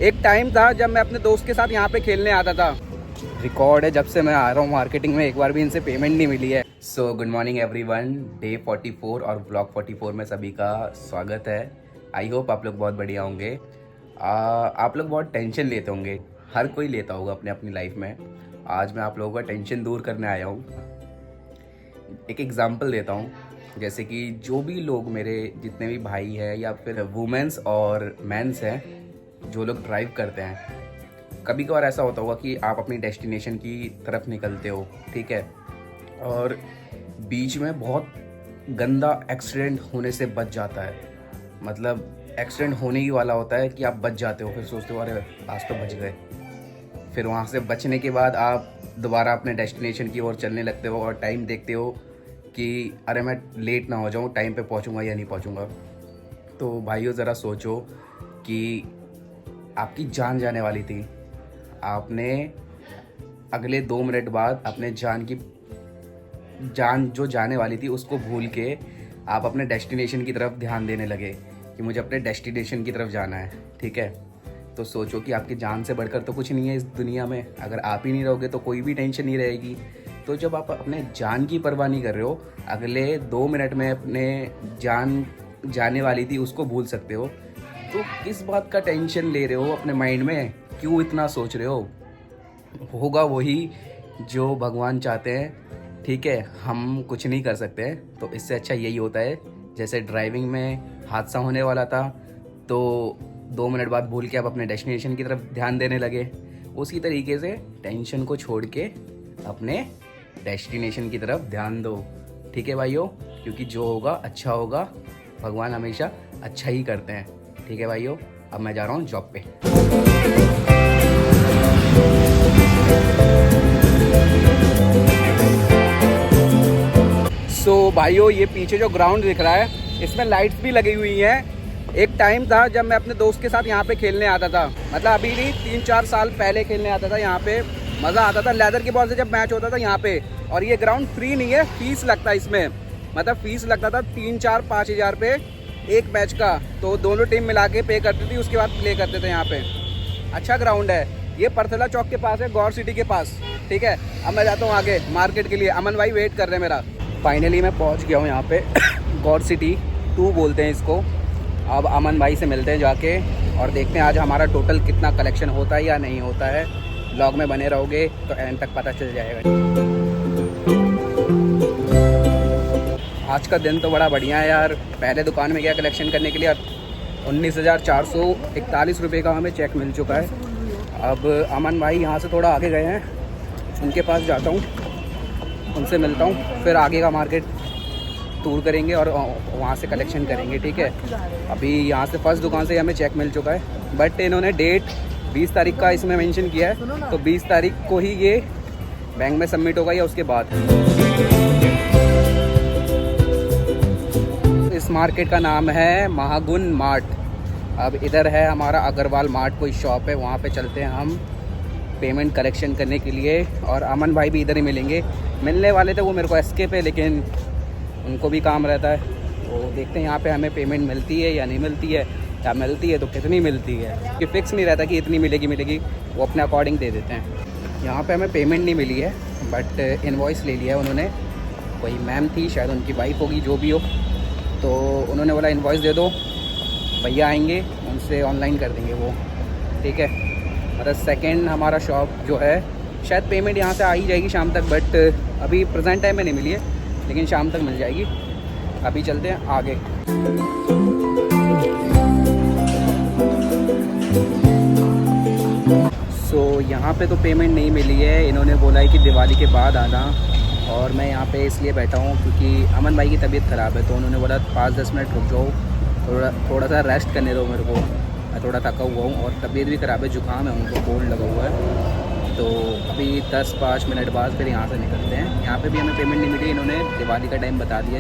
एक टाइम था जब मैं अपने दोस्त के साथ यहाँ पे खेलने आता था। रिकॉर्ड है जब से मैं आ रहा हूँ मार्केटिंग में, एक बार भी इनसे पेमेंट नहीं मिली है। So good morning everyone, day 44 और ब्लॉग 44 में सभी का स्वागत है। आई होप आप लोग बहुत बढ़िया होंगे। आप लोग बहुत टेंशन लेते होंगे, हर कोई लेता होगा अपने अपनी लाइफ में। आज मैं आप लोगों का टेंशन दूर करने आया हूँ। एक एग्जांपल देता हूँ, जैसे कि जो भी लोग मेरे जितने भी भाई हैं या फिर वुमेन्स और मेंस हैं जो लोग ड्राइव करते हैं, कभी कभार ऐसा होता होगा कि आप अपनी डेस्टिनेशन की तरफ निकलते हो, ठीक है, और बीच में बहुत गंदा एक्सीडेंट होने से बच जाता है। मतलब एक्सीडेंट होने ही वाला होता है कि आप बच जाते हो, फिर सोचते हो अरे आज तो बच गए। फिर वहाँ से बचने के बाद आप दोबारा अपने डेस्टिनेशन की ओर चलने लगते हो और टाइम देखते हो कि अरे मैं लेट ना हो जाऊँ, टाइम पे पहुँचूँगा या नहीं पहुँचूँगा। तो भाइयों ज़रा सोचो कि आपकी जान जाने वाली थी, आपने अगले 2 मिनट बाद अपने जान जो जाने वाली थी उसको भूल के आप अपने डेस्टिनेशन की तरफ ध्यान देने लगे कि मुझे अपने डेस्टिनेशन की तरफ जाना है, ठीक है। तो सोचो कि आपकी जान से बढ़कर तो कुछ नहीं है इस दुनिया में। अगर आप ही नहीं रहोगे तो कोई भी टेंशन नहीं रहेगी। तो जब आप अपने जान की परवाह नहीं कर रहे हो, अगले 2 मिनट में अपने जान जाने वाली थी उसको भूल सकते हो, तो किस बात का टेंशन ले रहे हो अपने माइंड में? क्यों इतना सोच रहे हो? होगा वही जो भगवान चाहते हैं, ठीक है। हम कुछ नहीं कर सकते हैं, तो इससे अच्छा यही होता है जैसे ड्राइविंग में हादसा होने वाला था तो 2 मिनट बाद भूल के आप अपने डेस्टिनेशन की तरफ ध्यान देने लगे। उसी तरीके से टेंशन को छोड़ के अपने डेस्टिनेशन की तरफ ध्यान दो, ठीक है भाइयों, क्योंकि जो होगा अच्छा होगा। भगवान हमेशा अच्छा ही करते हैं, ठीक है भाइयों। अब मैं जा रहा हूँ जॉब पे। सो भाइयों, ये पीछे जो ग्राउंड दिख रहा है इसमें लाइट्स भी लगी हुई हैं। एक टाइम था जब मैं अपने दोस्त के साथ यहाँ पे खेलने आता था, मतलब अभी नहीं 3-4 साल पहले खेलने आता था। यहाँ पे मज़ा आता था, लेदर की बॉल से जब मैच होता था यहाँ पे। और ये ग्राउंड फ्री नहीं है, फीस लगता है इसमें, मतलब फीस लगता था 3-4-5 हज़ार पे एक मैच का। तो दोनों टीम मिला के पे करती थी, उसके बाद प्ले करते थे यहाँ पे। अच्छा ग्राउंड है ये, परथला चौक के पास है, गौर सिटी के पास, ठीक है। अब मैं जाता हूँ आगे मार्केट के लिए। अमन भाई वेट कर रहे हैं मेरा। फाइनली मैं पहुँच गया हूँ यहाँ पे गौर सिटी 2 बोलते हैं इसको। अब अमन भाई से मिलते हैं जाके और देखते हैं आज हमारा टोटल कितना कलेक्शन होता है या नहीं होता है। ब्लॉग में बने रहोगे तो एंड तक पता चल जाएगा। आज का दिन तो बड़ा बढ़िया है यार। पहले दुकान में गया कलेक्शन करने के लिए, 19,441 रुपये का हमें चेक मिल चुका है। अब अमन भाई यहाँ से थोड़ा आगे गए हैं, उनके पास जाता हूँ, उनसे मिलता हूँ, फिर आगे का मार्केट टूर करेंगे और वहाँ से कलेक्शन करेंगे, ठीक है। अभी यहाँ से फर्स्ट दुकान से हमें चेक मिल चुका है, बट इन्होंने डेट 20 तारीख का इसमें मेंशन किया है, तो 20 तारीख को ही ये बैंक में सबमिट होगा या उसके बाद। इस मार्केट का नाम है महागुन मार्ट। अब इधर है हमारा अग्रवाल मार्ट, कोई शॉप है, वहाँ पे चलते हैं हम पेमेंट कलेक्शन करने के लिए। और अमन भाई भी इधर ही मिलेंगे, मिलने वाले थे वो मेरे को एसके पे, लेकिन उनको भी काम रहता है। तो देखते हैं यहाँ पे हमें पेमेंट मिलती है या नहीं मिलती है, या मिलती है तो कितनी मिलती है, कि फिक्स नहीं रहता कि इतनी मिलेगी, वो अपने अकॉर्डिंग दे देते हैं। यहाँ पे हमें पेमेंट नहीं मिली है, बट इनवॉइस ले लिया है उन्होंने। कोई मैम थी, शायद उनकी वाइफ होगी, जो भी हो, तो उन्होंने बोला इनवॉइस दे दो, भैया आएंगे उनसे ऑनलाइन कर देंगे वो, ठीक है। मतलब सेकेंड हमारा शॉप जो है, शायद पेमेंट यहाँ से आ ही जाएगी शाम तक, बट अभी प्रेजेंट टाइम में नहीं मिली है, लेकिन शाम तक मिल जाएगी। अभी चलते हैं आगे। सो यहाँ पे तो पेमेंट नहीं मिली है, इन्होंने बोला है कि दिवाली के बाद आना। और मैं यहाँ पे इसलिए बैठा हूँ क्योंकि अमन भाई की तबीयत ख़राब है, तो उन्होंने बोला 5-10 मिनट रुक जाओ, थोड़ा सा रेस्ट करने दो मेरे को, मैं थोड़ा थका हुआ हूँ और तबीयत भी ख़राब है, जुकाम है, उनको कोल्ड लगा हुआ है। तो अभी 10-5 मिनट बाद फिर यहाँ से निकलते हैं। यहाँ पे भी हमें पेमेंट नहीं मिली, इन्होंने दिवाली का टाइम बता दिया।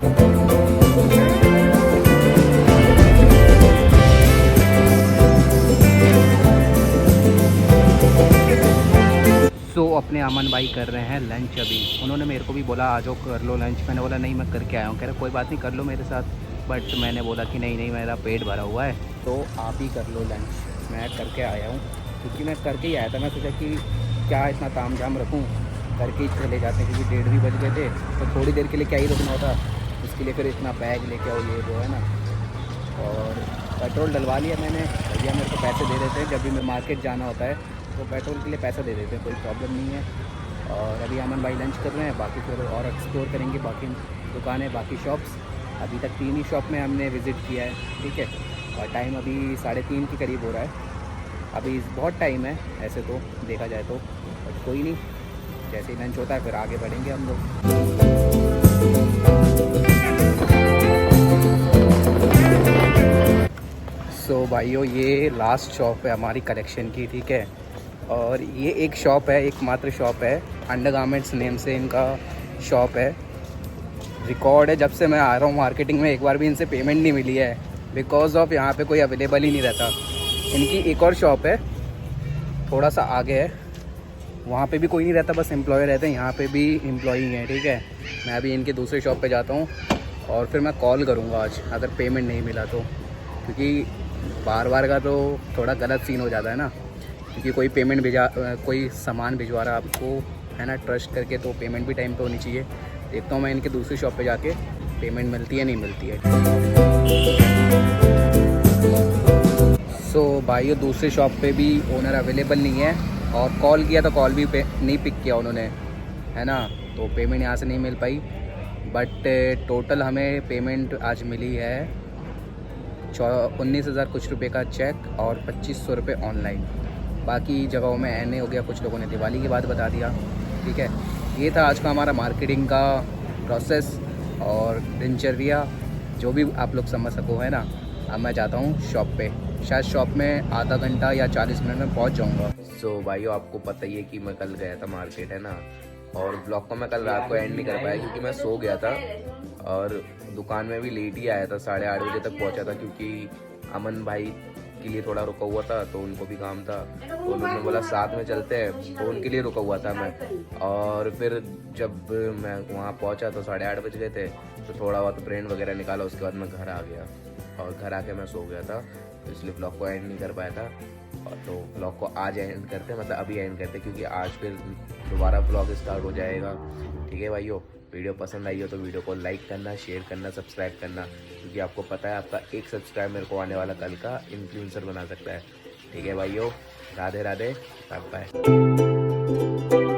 सो अपने अमन भाई कर रहे हैं लंच अभी। उन्होंने मेरे को भी बोला आ जाओ कर लो लंच, मैंने बोला नहीं मैं करके आया हूँ। कह रहे कोई बात नहीं कर लो मेरे साथ, बट मैंने बोला कि नहीं मेरा पेट भरा हुआ है तो आप ही कर लो लंच। मैं करके आया हूँ, क्योंकि मैं करके ही आया था। मैं सोचा कि क्या इतना ताम झाम रखूँ, करके ही चले जाते हैं, क्योंकि 1:30 भी बज गए थे तो थोड़ी देर के लिए क्या ही रुकना होता, उसके लिए फिर इतना बैग लेके आओ ये वो है ना। और पेट्रोल डलवा लिया मैंने, भैया मेरे को पैसे दे देते हैं जब भी मैं मार्केट जाना होता है तो पेट्रोल के लिए पैसा दे देते हैं, कोई प्रॉब्लम नहीं है। और अभी अमन भाई लंच कर रहे हैं, बाकी फिर और एक्सप्लोर करेंगे बाकी दुकानें, बाकी शॉप्स। अभी तक 3 ही शॉप में हमने विज़िट किया है, ठीक है। और टाइम अभी 3:30 के करीब हो रहा है। अभी बहुत टाइम है ऐसे तो देखा जाए तो, बट कोई नहीं, जैसे ही लंच होता है फिर आगे बढ़ेंगे हम लोग। सो भाइयों, ये लास्ट शॉप है हमारी कलेक्शन की, ठीक है। और ये एक शॉप है, एकमात्र शॉप है, अंडरगारमेंट्स नेम से इनका शॉप है। रिकॉर्ड है जब से मैं आ रहा हूँ मार्केटिंग में, एक बार भी इनसे पेमेंट नहीं मिली है, बिकॉज ऑफ यहाँ पे कोई अवेलेबल ही नहीं रहता। इनकी एक और शॉप है थोड़ा सा आगे है, वहाँ पे भी कोई नहीं रहता, बस एम्प्लॉय रहते हैं। यहाँ पे भी एम्प्लॉई हैं, ठीक है। मैं अभी इनके दूसरे शॉप पे जाता हूँ और फिर मैं कॉल करूँगा आज अगर पेमेंट नहीं मिला तो, क्योंकि बार बार का तो थोड़ा गलत सीन हो जाता है ना, क्योंकि कोई पेमेंट कोई सामान भिजवा रहा है आपको, है ना, ट्रस्ट करके, तो पेमेंट भी टाइम पे होनी चाहिए। देखता हूँ मैं इनके दूसरी शॉप पे जाके पेमेंट मिलती है नहीं मिलती है। सो भाइयों, दूसरी शॉप पे भी ओनर अवेलेबल नहीं है, और कॉल किया तो कॉल भी नहीं पिक किया उन्होंने, है ना, तो पेमेंट यहाँ से नहीं मिल पाई। बट टोटल हमें पेमेंट आज मिली है 19,000 कुछ रुपए का चेक और 2,500 रुपये ऑनलाइन। बाकी जगहों में एन हो गया, कुछ लोगों ने दिवाली की बात बता दिया, ठीक है। ये था आज का हमारा मार्केटिंग का प्रोसेस और दिनचर्या, जो भी आप लोग समझ सको, है ना। अब मैं जाता हूँ शॉप पे, शायद शॉप में आधा घंटा या 40 मिनट में पहुँच जाऊँगा। सो भाइयों, आपको पता ही है कि मैं कल गया था मार्केट, है ना, और ब्लॉग को मैं कल रात को एंड नहीं कर पाया क्योंकि मैं सो गया था, और दुकान में भी लेट ही आया था, 8:30 बजे तक पहुंचा था, क्योंकि अमन भाई के लिए थोड़ा रुका हुआ था तो उनको भी काम था, तो उन्होंने बोला साथ में चलते हैं, तो उनके लिए रुका हुआ था मैं। और फिर जब मैं वहाँ पहुंचा तो 8:30 बज गए थे, तो थोड़ा बहुत ब्रेन वगैरह निकाला, उसके बाद मैं घर आ गया, और घर आके मैं सो गया था, तो इसलिए ब्लॉग को एंड नहीं कर पाया था। और तो ब्लॉग को आज एंड करते, मतलब अभी एंड करते, क्योंकि आज फिर दोबारा ब्लॉग स्टार्ट हो जाएगा, ठीक है भाइयों। वीडियो पसंद आई हो तो वीडियो को लाइक करना, शेयर करना, सब्सक्राइब करना, क्योंकि आपको पता है आपका एक सब्सक्राइब मेरे को आने वाला कल का इन्फ्लुएंसर बना सकता है, ठीक है भाइयों। Radhe Radhe, bye bye.